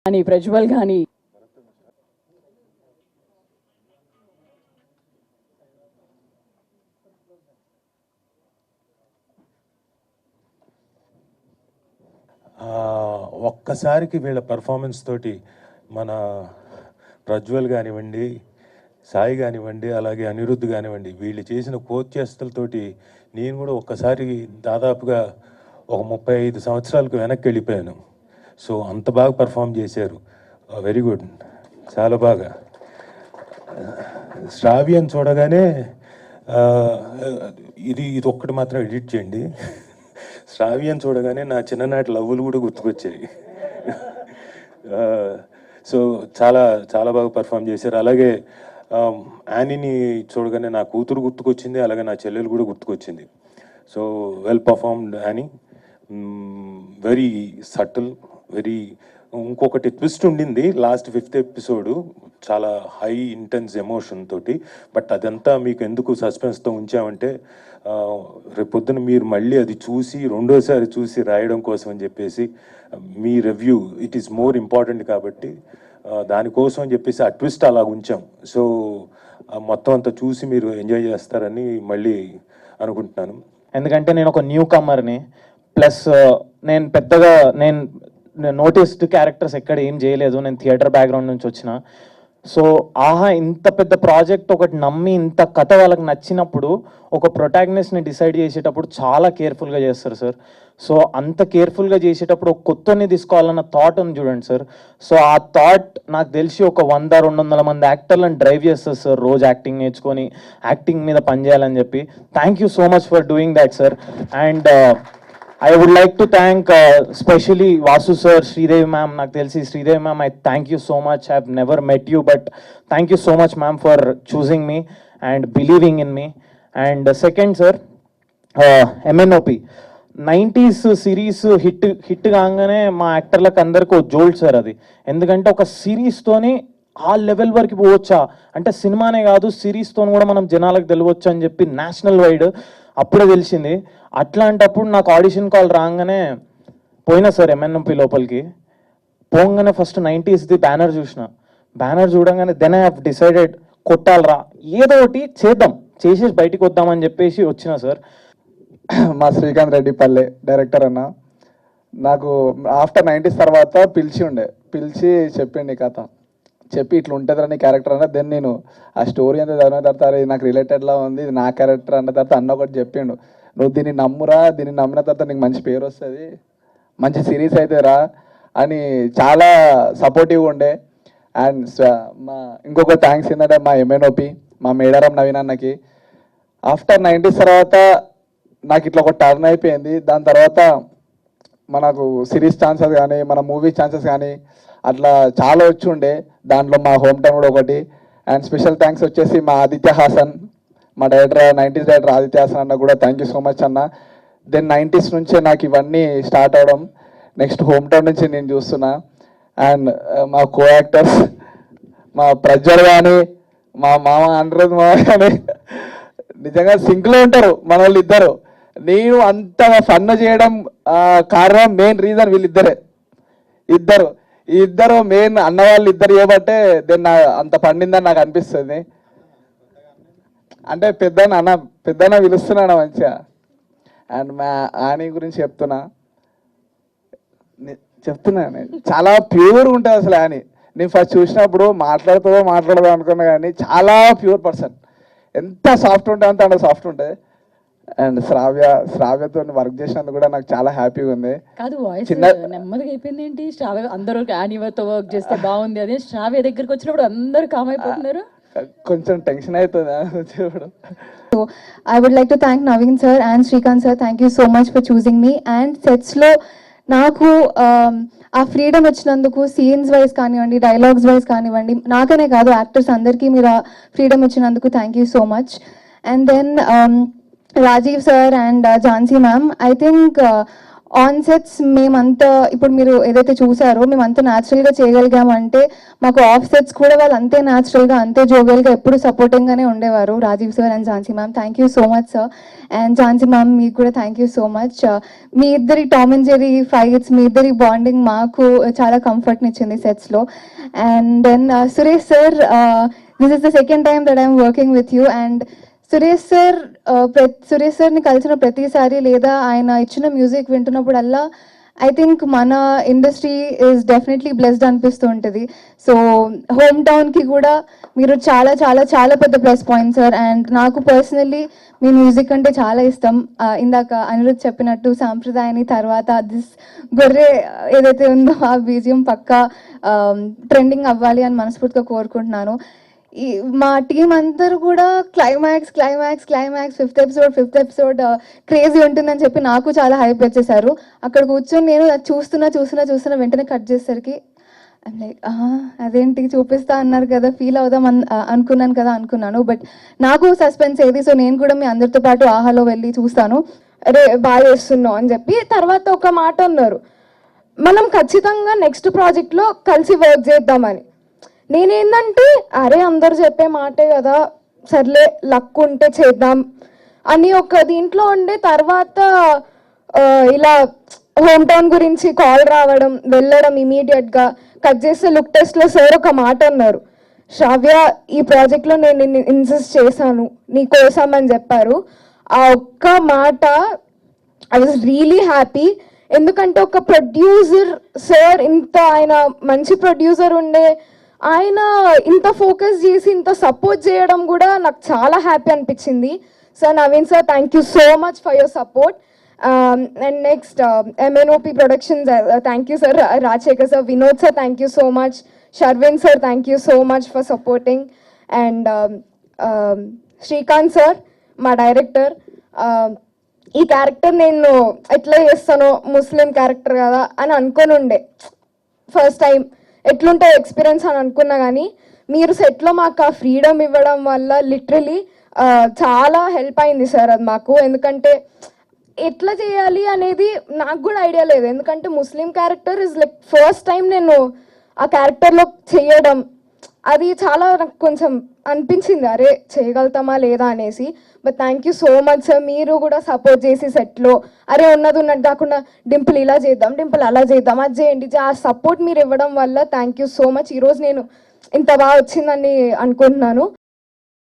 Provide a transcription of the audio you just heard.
కానీ ప్రజ్వల్ కానీ ఒక్కసారికి వీళ్ళ పర్ఫార్మెన్స్ తోటి మన ప్రజ్వల్ కానివ్వండి, సాయి కానివ్వండి, అలాగే అనిరుద్ధ్ కానివ్వండి, వీళ్ళు చేసిన కోచేష్టలతోటి నేను కూడా ఒక్కసారి దాదాపుగా ఒక 35 సంవత్సరాలకు వెనక్కి వెళ్ళిపోయాను. సో అంత బాగా పర్ఫామ్ చేశారు. వెరీ గుడ్, చాలా బాగా. శ్రావ్యం చూడగానే ఇది ఒక్కటి మాత్రం ఎడిట్ చేయండి. శ్రావ్యం చూడగానే నా చిన్ననాటి లవ్వులు కూడా గుర్తుకొచ్చాయి. సో చాలా చాలా బాగా పర్ఫామ్ చేశారు. అలాగే యానీని చూడగానే నా కూతురు గుర్తుకొచ్చింది, అలాగే నా చెల్లెలు కూడా గుర్తుకొచ్చింది. So well performed Annie, very subtle, very. ఇంకొకటి ట్విస్ట్ ఉండింది లాస్ట్ 5th ఎపిసోడు, చాలా హై ఇంటెన్స్ ఎమోషన్ తోటి. బట్ అదంతా మీకు ఎందుకు సస్పెన్స్తో ఉంచామంటే రేపొద్దున మీరు మళ్ళీ అది చూసి రెండోసారి చూసి రాయడం కోసం అని చెప్పేసి, మీ review it is more important కాబట్టి దానికోసం అని చెప్పేసి ఆ ట్విస్ట్ అలా ఉంచాం. సో మొత్తం అంతా చూసి మీరు ఎంజాయ్ చేస్తారని మళ్ళీ అనుకుంటున్నాను. ఎందుకంటే నేను ఒక న్యూ కమర్ని, ప్లస్ నేను పెద్దగా నోటీస్డ్ క్యారెక్టర్స్ ఎక్కడ ఏం చేయలేదు. నేను థియేటర్ బ్యాక్గ్రౌండ్ నుంచి వచ్చిన. సో ఇంత పెద్ద ప్రాజెక్ట్ ఒకటి నమ్మి ఇంత కథ వాళ్ళకి నచ్చినప్పుడు ఒక ప్రొటాగనిస్ట్ని డిసైడ్ చేసేటప్పుడు చాలా కేర్ఫుల్గా చేస్తారు సార్. సో అంత కేర్ఫుల్గా చేసేటప్పుడు ఒక కొత్తని తీసుకోవాలన్న థాట్ ఉంది చూడండి సార్. సో ఆ థాట్ నాకు తెలిసి ఒక 100-200 మంది యాక్టర్లను డ్రైవ్ చేస్తారు సార్, రోజు యాక్టింగ్ నేర్చుకొని యాక్టింగ్ మీద పనిచేయాలని చెప్పి. Thank you so much for doing that sir. And I would like to thank especially Vasu sir, Sridevi ma'am. నాకు తెలిసి Sridevi ma'am, I thank you so much. I've never met you, but thank you so much ma'am for choosing me and believing in me. And second sir, MNOP 90s series hit కాగానే మా యాక్టర్లకు అందరికీ జోల్డ్ sir అది. ఎందుకంటే ఒక సిరీస్తోని ఆ level వరకు పోవచ్చా అంటే, సినిమానే కాదు సిరీస్తో కూడా మనం జనాలకు తెలియవచ్చు అని చెప్పి నేషనల్ వైడ్ అప్పుడే తెలిసింది. అట్లాంటప్పుడు నాకు ఆడిషన్ కాల్ రాగానే పోయినా సార్ MNOP లోపలికి. పోగానే ఫస్ట్ 90sది బ్యానర్ చూసిన. బ్యానర్ చూడంగానే దెన్ ఐ హ్యావ్ డిసైడెడ్ కొట్టాలరా, ఏదో ఒకటి చేద్దాం, చేసేసి బయటికి వద్దామని చెప్పేసి వచ్చిన సార్. మా శ్రీకాంత్ రెడ్డి పల్లె డైరెక్టర్ అన్న నాకు ఆఫ్టర్ 90s తర్వాత పిలిచి చెప్పిండి కథ, చెప్పి ఇట్లా ఉంటుంది నీ క్యారెక్టర్ అన్న. దెన్ నేను ఆ స్టోరీ అంతా చదివిన తర్వాత ఇది నాకు రిలేటెడ్లా ఉంది, ఇది నా క్యారెక్టర్ అన్న తర్వాత అన్న ఒకటి చెప్పిండు, నువ్వు దీన్ని నమ్మురా, దీన్ని నమ్మిన తర్వాత నీకు మంచి పేరు వస్తుంది, మంచి సిరీస్ అయితే రా అని చాలా సపోర్టివ్గా ఉండే. అండ్ మా ఇంకొక థ్యాంక్స్ ఏంటంటే మా MNOP, మా మేడారం నవీన్ అన్నకి. ఆఫ్టర్ 90s తర్వాత నాకు ఇట్లా ఒక టర్న్ అయిపోయింది. దాని తర్వాత మనకు సిరీస్ ఛాన్సెస్ కానీ మన మూవీ ఛాన్సెస్ కానీ అట్లా చాలా వచ్చి ఉండే. దాంట్లో మా హోమ్ టౌన్ కూడా ఒకటి. అండ్ స్పెషల్ థ్యాంక్స్ వచ్చేసి మా ఆదిత్య హాసన్, మా director 90s director Aditya Haasan అన్న కూడా థ్యాంక్ యూ సో మచ్ అన్న. దెన్ 90s నుంచే నాకు ఇవన్నీ స్టార్ట్ అవడం. నెక్స్ట్ హోమ్ టౌన్ నుంచి నేను చూస్తున్నా. అండ్ మా కో యాక్టర్స్ మా ప్రజ్వల్ కానీ మా మామ అనిరుద్ధ్ మామ కానీ నిజంగా సింక్లో ఉంటారు మన వాళ్ళు ఇద్దరు. నేను అంత ఫన్ చేయడం కారణం మెయిన్ రీజన్ వీళ్ళిద్దరే. ఇద్దరు మెయిన్ అన్న వాళ్ళు ఇద్దరు చేయబట్టే దెన్ అంత పండిందని నాకు అనిపిస్తుంది. అంటే పెద్దన్న పిలుస్తున్నాడు మంచిగా. అండ్ మా ఆని గురించి చెప్తున్నా చాలా ప్యూర్ ఉంటుంది అసలు ఆని. నేను ఫస్ట్ చూసినప్పుడు మాట్లాడదో అనుకున్నా కానీ చాలా ప్యూర్ పర్సన్. ఎంత సాఫ్ట్ ఉంటుంది అంత సాఫ్ట్ ఉంటుంది. అండ్ శ్రావ్యతో వర్క్ చేసినందుకు కూడా నాకు చాలా హ్యాపీగా ఉంది. కాదు వాయిస్ నెమ్మదిగా అయిపోయింది ఏంటి? శ్రావ్య అందరూ యానీతో వర్క్ చేస్తే బాగుంది, అదే శ్రావ్య దగ్గరికి వచ్చినప్పుడు అందరూ కామ్ అయిపోతున్నారు. కొంచెం టెన్షన్ అవుతుంది వచ్చేప్పుడు. So I would like to thank Naveen sir and Srikanth sir. Thank you so much for choosing me. And sets లో నాకు ఆ ఫ్రీడమ్ వచ్చినందుకు సీన్స్ వైజ్ కానివ్వండి, డైలాగ్స్ వైజ్ కానివ్వండి, నాకనే కాదు యాక్టర్స్ అందరికీ మీరు ఆ ఫ్రీడమ్ వచ్చినందుకు thank you so much. And then Rajiv sir and Jhansi ma'am, I think on sets మేమంతా ఇప్పుడు మీరు ఏదైతే చూసారో మేమంతా న్యాచురల్గా చేయగలిగామంటే మాకు ఆఫ్ సెట్స్ కూడా వాళ్ళు అంతే న్యాచురల్గా అంతే జోవియల్గా ఎప్పుడు సపోర్టింగ్గానే ఉండేవారు. Rajiv sir and Jhansi ma'am, thank you so much sir. And Jhansi ma'am మీకు కూడా థ్యాంక్ యూ సో మచ్. మీ ఇద్దరి టామ్ అండ్ జెర్రీ ఫైట్స్, మీ ఇద్దరి బాండింగ్ మాకు చాలా కంఫర్ట్ని ఇచ్చింది సెట్స్లో. And then Suresh sir, this is the second time that I'm working with you. And Suresh సార్ని కలిసిన ప్రతిసారి లేదా ఆయన ఇచ్చిన మ్యూజిక్ వింటున్నప్పుడల్లా ఐ థింక్ మన ఇండస్ట్రీ ఈజ్ డెఫినెట్లీ బ్లెస్డ్ అనిపిస్తూ ఉంటుంది. సో హోమ్ టౌన్కి కూడా మీరు చాలా చాలా చాలా పెద్ద ప్లస్ పాయింట్ సార్. అండ్ నాకు పర్సనల్లీ మీ మ్యూజిక్ అంటే చాలా ఇష్టం. ఇందాక అనిరుద్ చెప్పినట్టు సాంప్రదాయాన్ని తర్వాత దిస్ గొర్రె ఏదైతే ఉందో ఆ బీజియం పక్కా ట్రెండింగ్ అవ్వాలి అని మనస్ఫూర్తిగా కోరుకుంటున్నాను. మా టీం అందరూ కూడా క్లైమాక్స్ ఫిఫ్త్ ఎపిసోడ్ క్రేజీ ఉంటుందని చెప్పి నాకు చాలా హైప్ వచ్చేసారు. అక్కడ కూర్చొని నేను చూస్తున్నా వెంటనే కట్ చేసేసరికి ఐమ్ లైక్ అదేంటి చూపిస్తా అన్నారు కదా, ఫీల్ అవుదాం అనుకున్నాను. బట్ నాకు సస్పెన్స్ ఏది, సో నేను కూడా మీ అందరితో పాటు ఆహాలో వెళ్ళి చూస్తాను. అరే బాగా చేస్తున్నావు అని చెప్పి తర్వాత ఒక మాట అన్నారు, మనం ఖచ్చితంగా నెక్స్ట్ ప్రాజెక్ట్లో కలిసి వర్క్ చేద్దామని. నేనేందంటే అరే అందరు చెప్పే మాటే కదా, సర్లే లక్ ఉంటే చేద్దాం అని ఒక దీంట్లో ఉండే తర్వాత ఇలా హోమ్ టౌన్ గురించి కాల్ రావడం, వెళ్ళడం ఇమీడియట్గా కట్ చేస్తే లుక్ టెస్ట్లో సార్ ఒక మాట అన్నారు, శ్రావ్య ఈ ప్రాజెక్ట్లో నేను నిన్ను ఇన్సిస్ట్ చేశాను నీ కోసం అని చెప్పారు. ఆ ఒక్క మాట ఐ వాజ్ రియలీ హ్యాపీ. ఎందుకంటే ఒక ప్రొడ్యూసర్ సార్, ఇంత ఆయన మంచి ప్రొడ్యూసర్ ఉండే ఆయన ఇంత ఫోకస్ చేసి ఇంత సపోర్ట్ చేయడం కూడా నాకు చాలా హ్యాపీ అనిపించింది. Sir Naveen sir, thank you so much for your support. And next MNOP productions, thank you sir. Rajasekhar sir, Vinod sir, thank you so much. Sharvin sir, thank you so much for supporting. And Srikanth sir, మా director, ఈ character నేను ఎట్లా చేస్తానో ముస్లిం character కదా అని అనుకొని ఉండే first time, ఎట్లుంటే ఎక్స్పీరియన్స్ అని అనుకున్నా. కానీ మీరు సెట్లో మాకు ఆ ఫ్రీడమ్ ఇవ్వడం వల్ల లిటరలీ చాలా హెల్ప్ అయింది సార్ అది మాకు. ఎందుకంటే ఎట్లా చేయాలి అనేది నాకు కూడా ఐడియా లేదు. ఎందుకంటే Muslim character is like first time నేను ఆ క్యారెక్టర్లో చేయడం, అది చాలా నాకు కొంచెం అనిపించింది అరే చేయగలుగుతామా లేదా అనేసి. But thank you so much sir, మీరు కూడా సపోర్ట్ చేసి సెట్లో అరే ఉన్నది ఉన్నట్టు కాకుండా డింపుల్ ఇలా చేద్దాం, డింపుల్ అలా చేద్దాం, అది చేయండి, ఆ సపోర్ట్ మీరు ఇవ్వడం వల్ల థ్యాంక్ యూ సో మచ్. ఈరోజు నేను ఇంత బాగా వచ్చిందని అనుకుంటున్నాను.